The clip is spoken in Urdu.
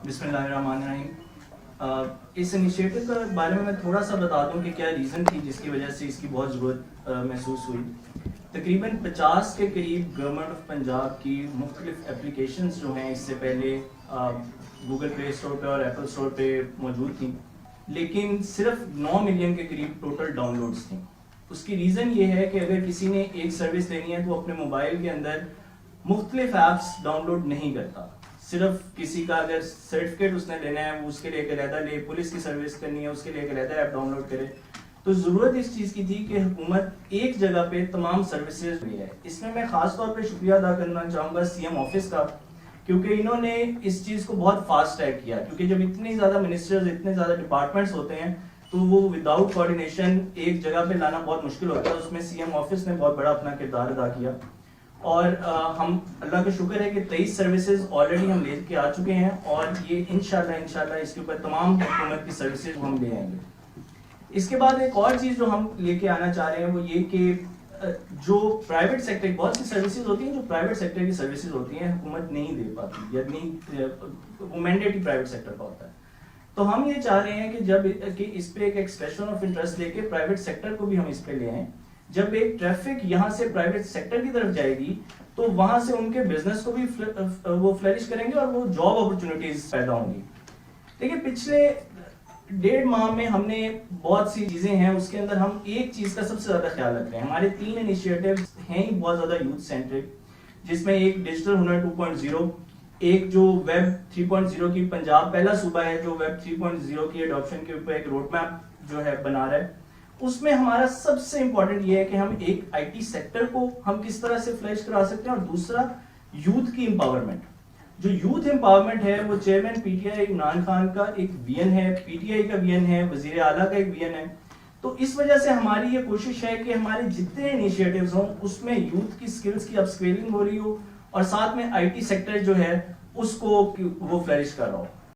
بسم اللہ الرحمن الرحیم. اس انیشیٹو کے بارے میں تھوڑا سا بتا دوں کہ کیا ریزن تھی جس کی وجہ سے اس کی بہت ضرورت محسوس ہوئی. تقریباً 50 کے قریب گورنمنٹ آف پنجاب کی مختلف اپلیکیشنز جو ہیں اس سے پہلے گوگل پلے اسٹور پہ اور ایپل اسٹور پہ موجود تھیں، لیکن صرف 9 ملین کے قریب ٹوٹل ڈاؤن لوڈز تھیں. اس کی ریزن یہ ہے کہ اگر کسی نے ایک سروس لینی ہے تو اپنے موبائل کے اندر مختلف ایپس ڈاؤن لوڈ نہیں کرتا. صرف کسی کا اگر سرٹیفکیٹ اس نے لینا ہے وہ اس کے لیے ایک علیحدہ لے، پولیس کی سروس کرنی ہے اس کے لیے ایک علیحدہ ایپ ڈاؤن لوڈ کرے. تو ضرورت اس چیز کی تھی کہ حکومت ایک جگہ پہ تمام سروسز دی ہے. اس میں خاص طور پہ شکریہ ادا کرنا چاہوں گا سی ایم آفس کا، کیونکہ انہوں نے اس چیز کو بہت فاسٹ ٹریک کیا. کیونکہ جب اتنی زیادہ منسٹرز، اتنے زیادہ ڈپارٹمنٹس ہوتے ہیں تو وہ وداؤٹ کوآرڈینیشن ایک جگہ پہ لانا بہت مشکل ہوتا ہے. اس میں سی ایم آفس نے بہت بڑا اپنا کردار ادا کیا. اور ہم اللہ کا شکر ہے کہ 23 سروسز آلریڈی ہم لے کے آ چکے ہیں، اور یہ انشاءاللہ اس کے اوپر تمام حکومت کی سروسز ہم لے آئیں گے. اس کے بعد ایک اور چیز جو ہم لے کے آنا چاہ رہے ہیں وہ یہ کہ جو پرائیویٹ سیکٹر، بہت سی سروسز ہوتی ہیں جو پرائیویٹ سیکٹر کی سروسز ہوتی ہیں حکومت نہیں دے پاتی، یا نہیں، وہ مینڈیٹری پرائیویٹ سیکٹر کا ہوتا ہے. تو ہم یہ چاہ رہے ہیں کہ اس پہ ایک ایکسپریشن آف انٹرسٹ لے کے پرائیویٹ سیکٹر کو بھی ہم اس پہ لے آئیں. جب ایک ٹریفک یہاں سے پرائیویٹ سیکٹر کی طرف جائے گی تو وہاں سے ان کے بزنس کو بھی وہ فلرش کریں گے اور وہ جاب اپرچونیٹیز پیدا ہوں گی. دیکھیے پچھلے 1.5 ماہ میں ہم نے بہت سی چیزیں ہیں، اس کے اندر ہم ایک چیز کا سب سے زیادہ خیال رکھ رہے ہیں. ہمارے 3 انیشیٹیوز ہیں ہی بہت زیادہ یوتھ سینٹرک، جس میں ایک ڈیجیٹل ہنر 2.0، ایک جو ویب 3.0 کی پنجاب پہلا صوبہ ہے جو ویب 3.0 کی ایڈاپشن کے اوپر ایک روڈ میپ جو ہے بنا رہا ہے. اس میں ہمارا سب سے امپورٹنٹ یہ ہے کہ ہم ایک آئی ٹی سیکٹر کو ہم کس طرح سے فلش کرا سکتے ہیں، اور دوسرا یوتھ کی امپاورمنٹ. جو یوتھ امپاورمنٹ ہے وہ chairman P T I Imran Khan کا ایک ویژن ہے، پی ٹی آئی کا ویژن ہے، وزیر اعلیٰ کا ایک ویژن ہے. تو اس وجہ سے ہماری یہ کوشش ہے کہ ہمارے جتنے انیشیٹیوز ہوں اس میں یوتھ کی سکلز کی اپ اسکیلنگ ہو رہی ہو، اور ساتھ میں آئی ٹی سیکٹر جو ہے اس کو وہ فلرش کر رہا ہو.